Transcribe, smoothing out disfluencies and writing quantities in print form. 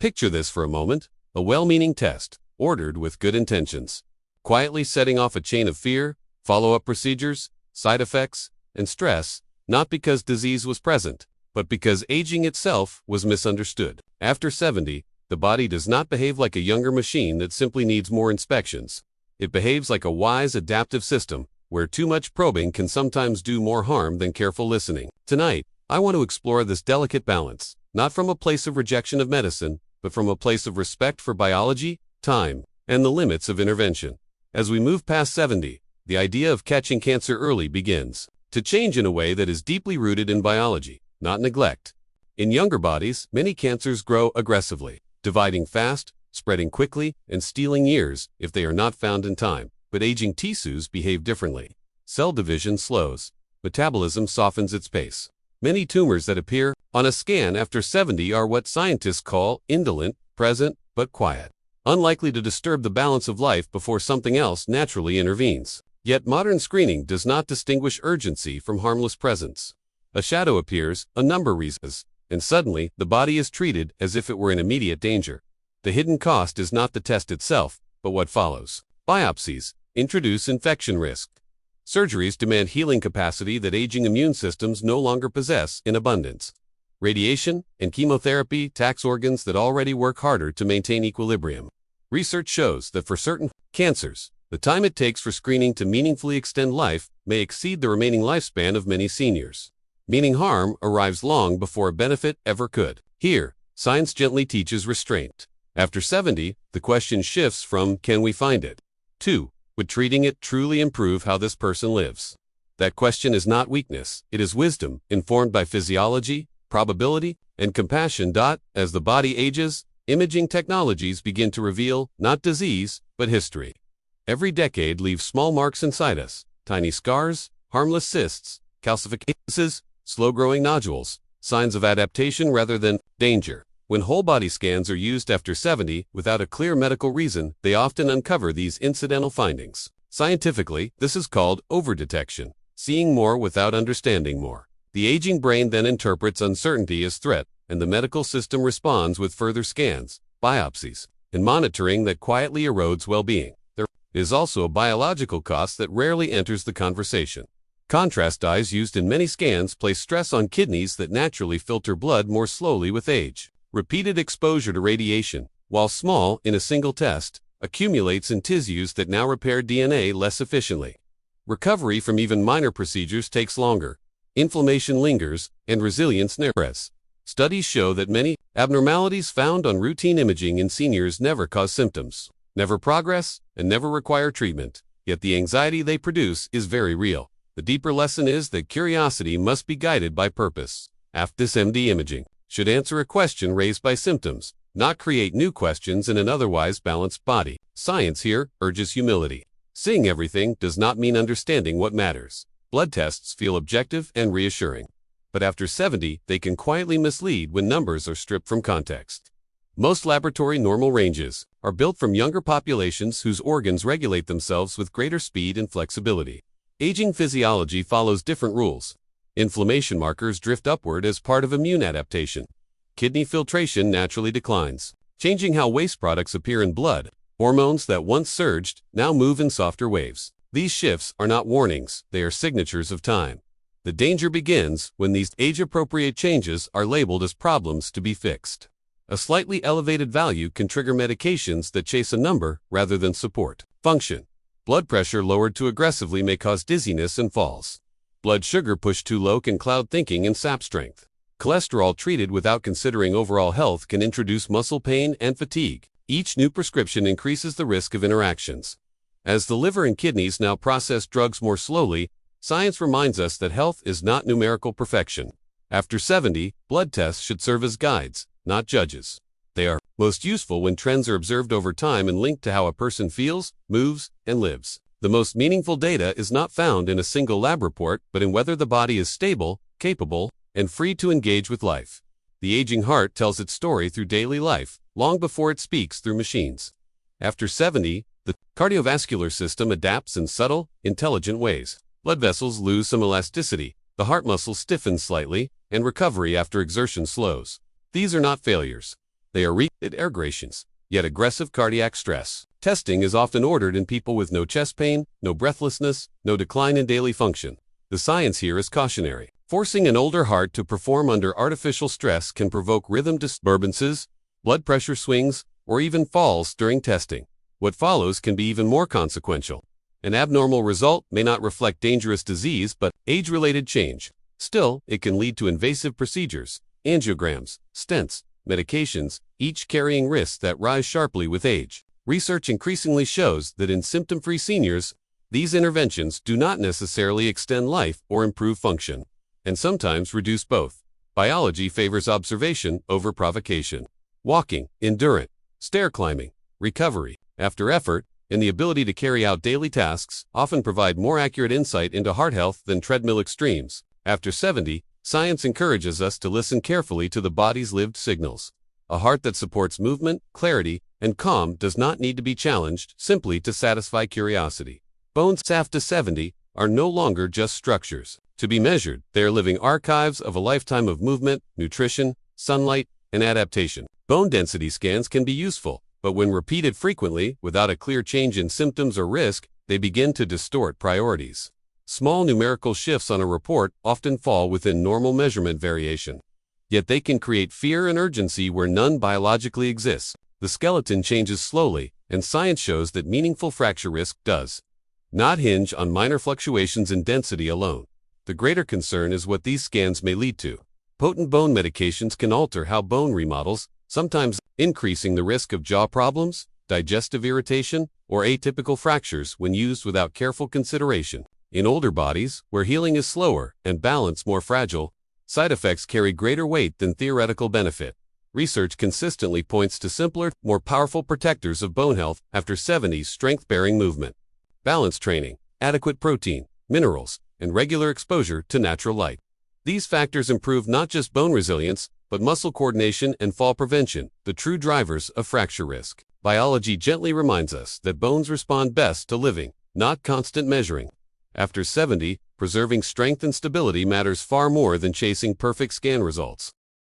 Picture this for a moment, a well-meaning test, ordered with good intentions, quietly setting off a chain of fear, follow-up procedures, side effects, and stress, not because disease was present, but because aging itself was misunderstood. After 70, the body does not behave like a younger machine that simply needs more inspections. It behaves like a wise, adaptive system, where too much probing can sometimes do more harm than careful listening. Tonight, I want to explore this delicate balance, not from a place of rejection of medicine, but from a place of respect for biology, time, and the limits of intervention. As we move past 70, the idea of catching cancer early begins to change in a way that is deeply rooted in biology, not neglect. In younger bodies, many cancers grow aggressively, dividing fast, spreading quickly, and stealing years if they are not found in time. But aging tissues behave differently. Cell division slows. Metabolism softens its pace. Many tumors that appear on a scan after 70 are what scientists call indolent, present, but quiet, unlikely to disturb the balance of life before something else naturally intervenes. Yet modern screening does not distinguish urgency from harmless presence. A shadow appears, a number rises, and suddenly the body is treated as if it were in immediate danger. The hidden cost is not the test itself, but what follows. Biopsies introduce infection risk. Surgeries demand healing capacity that aging immune systems no longer possess in abundance. Radiation and chemotherapy tax organs that already work harder to maintain equilibrium. Research shows that for certain cancers, the time it takes for screening to meaningfully extend life may exceed the remaining lifespan of many seniors, meaning harm arrives long before a benefit ever could. Here, science gently teaches restraint. After 70, the question shifts from, can we find it? To, would treating it truly improve how this person lives? That question is not weakness, it is wisdom, informed by physiology, probability, and compassion. As the body ages, imaging technologies begin to reveal, not disease, but history. Every decade leaves small marks inside us, tiny scars, harmless cysts, calcifications, slow-growing nodules, signs of adaptation rather than danger. When whole-body scans are used after 70 without a clear medical reason, they often uncover these incidental findings. Scientifically, this is called overdetection, seeing more without understanding more. The aging brain then interprets uncertainty as threat, and the medical system responds with further scans, biopsies, and monitoring that quietly erodes well-being. There is also a biological cost that rarely enters the conversation. Contrast dyes used in many scans place stress on kidneys that naturally filter blood more slowly with age. Repeated exposure to radiation, while small in a single test, accumulates in tissues that now repair DNA less efficiently. Recovery from even minor procedures takes longer. Inflammation lingers, and resilience narrows. Studies show that many abnormalities found on routine imaging in seniors never cause symptoms, never progress, and never require treatment. Yet the anxiety they produce is very real. The deeper lesson is that curiosity must be guided by purpose. After this MD imaging should answer a question raised by symptoms, not create new questions in an otherwise balanced body. Science here urges humility. Seeing everything does not mean understanding what matters. Blood tests feel objective and reassuring. But after 70, they can quietly mislead when numbers are stripped from context. Most laboratory normal ranges are built from younger populations whose organs regulate themselves with greater speed and flexibility. Aging physiology follows different rules. Inflammation markers drift upward as part of immune adaptation. Kidney filtration naturally declines, changing how waste products appear in blood. Hormones that once surged now move in softer waves. These shifts are not warnings, they are signatures of time. The danger begins when these age-appropriate changes are labeled as problems to be fixed. A slightly elevated value can trigger medications that chase a number rather than support function. Blood pressure lowered too aggressively may cause dizziness and falls. Blood sugar pushed too low can cloud thinking and sap strength. Cholesterol treated without considering overall health can introduce muscle pain and fatigue. Each new prescription increases the risk of interactions. As the liver and kidneys now process drugs more slowly, science reminds us that health is not numerical perfection. After 70, blood tests should serve as guides, not judges. They are most useful when trends are observed over time and linked to how a person feels, moves, and lives. The most meaningful data is not found in a single lab report, but in whether the body is stable, capable, and free to engage with life. The aging heart tells its story through daily life, long before it speaks through machines. After 70, the cardiovascular system adapts in subtle, intelligent ways. Blood vessels lose some elasticity, the heart muscle stiffens slightly, and recovery after exertion slows. These are not failures. They are repeated ergations, yet aggressive cardiac stress. Testing is often ordered in people with no chest pain, no breathlessness, no decline in daily function. The science here is cautionary. Forcing an older heart to perform under artificial stress can provoke rhythm disturbances, blood pressure swings, or even falls during testing. What follows can be even more consequential. An abnormal result may not reflect dangerous disease but age-related change. Still, it can lead to invasive procedures, angiograms, stents, medications, each carrying risks that rise sharply with age. Research increasingly shows that in symptom-free seniors, these interventions do not necessarily extend life or improve function, and sometimes reduce both. Biology favors observation over provocation. Walking, endurance, stair climbing, recovery after effort, and the ability to carry out daily tasks often provide more accurate insight into heart health than treadmill extremes. After 70, science encourages us to listen carefully to the body's lived signals. A heart that supports movement, clarity, and calm does not need to be challenged simply to satisfy curiosity. Bones after 70 are no longer just structures. To be measured, they are living archives of a lifetime of movement, nutrition, sunlight, and adaptation. Bone density scans can be useful, but when repeated frequently without a clear change in symptoms or risk, they begin to distort priorities. Small numerical shifts on a report often fall within normal measurement variation. Yet they can create fear and urgency where none biologically exists. The skeleton changes slowly, and science shows that meaningful fracture risk does not hinge on minor fluctuations in density alone. The greater concern is what these scans may lead to. Potent bone medications can alter how bone remodels, sometimes increasing the risk of jaw problems, digestive irritation, or atypical fractures when used without careful consideration. In older bodies, where healing is slower and balance more fragile, side effects carry greater weight than theoretical benefit. Research consistently points to simpler, more powerful protectors of bone health after 70's strength-bearing movement. Balance training, adequate protein, minerals, and regular exposure to natural light. These factors improve not just bone resilience, but muscle coordination and fall prevention, the true drivers of fracture risk. Biology gently reminds us that bones respond best to living, not constant measuring. After 70, preserving strength and stability matters far more than chasing perfect scan results.